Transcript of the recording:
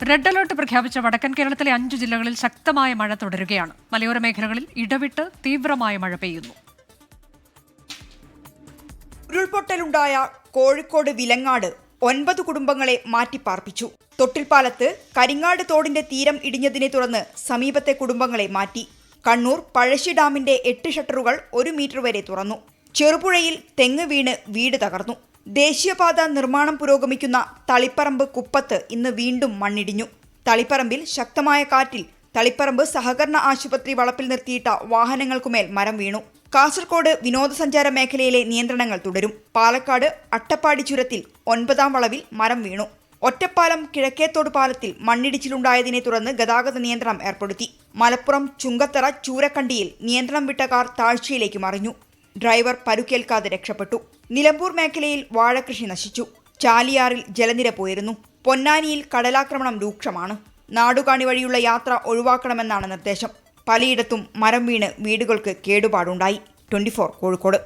Red alert പ്രഖ്യാപിച്ച വടക്കൻ കേരളത്തിലെ 5 ജില്ലകളിൽ ശക്തമായ മഴ തുടരുകയാണ്. മലയോര മേഖലകളിൽ ഇടവിട്ട് തീവ്രമായ മഴ പെയ്യുന്നു. ഉരുൾപൊട്ടലുണ്ടായ കോഴിക്കോട് വിലങ്ങാട് 9 കുടുംബങ്ങളെ മാറ്റിപ്പാർപ്പിച്ചു. തൊട്ടിൽപ്പാലത്ത് കരിങ്ങാട് തോടിന്റെ തീരം ഇടിഞ്ഞതിനെ തുടർന്ന് സമീപത്തെ കുടുംബങ്ങളെ മാറ്റി. കണ്ണൂർ പഴശ്ശി ഡാമിന്റെ 8 ഷട്ടറുകൾ 1 മീറ്റർ വരെ തുറന്നു. ചെറുപുഴയിൽ തെങ്ങ് വീണ് വീട് തകർന്നു. ദേശീയപാത നിർമ്മാണം പുരോഗമിക്കുന്ന തളിപ്പറമ്പ് കുപ്പത്ത് ഇന്ന് വീണ്ടും മണ്ണിടിഞ്ഞു. തളിപ്പറമ്പിൽ ശക്തമായ കാറ്റിൽ തളിപ്പറമ്പ് സഹകരണ ആശുപത്രി വളപ്പിൽ നിർത്തിയിട്ട വാഹനങ്ങൾക്കുമേൽ മരം വീണു. കാസർഗോഡ് വിനോദസഞ്ചാര മേഖലയിലെ നിയന്ത്രണങ്ങൾ തുടരും. പാലക്കാട് അട്ടപ്പാടി ചുരത്തിൽ 9ാം വളവിൽ മരം വീണു. ഒറ്റപ്പാലം കിഴക്കേത്തോട് പാലത്തിൽ മണ്ണിടിച്ചിലുണ്ടായതിനെ തുടർന്ന് ഗതാഗത നിയന്ത്രണം ഏർപ്പെടുത്തി. മലപ്പുറം ചുങ്കത്തറ ചൂരക്കണ്ടിയിൽ നിയന്ത്രണം വിട്ട കാർ താഴ്ചയിലേക്ക് മറിഞ്ഞു. ഡ്രൈവർ പരുക്കേൽക്കാതെ രക്ഷപ്പെട്ടു. നിലമ്പൂർ മേഖലയിൽ വാഴകൃഷി നശിച്ചു. ചാലിയാറിൽ ജലനിരപ്പ് ഉയരുന്നു. പൊന്നാനിയിൽ കടലാക്രമണം രൂക്ഷമാണ്. നാടുകാണി വഴിയുള്ള യാത്ര ഒഴിവാക്കണമെന്നാണ് നിർദ്ദേശം. പലയിടത്തും മരം വീണ് വീടുകൾക്ക് കേടുപാടുണ്ടായി. 24 കോഴിക്കോട്.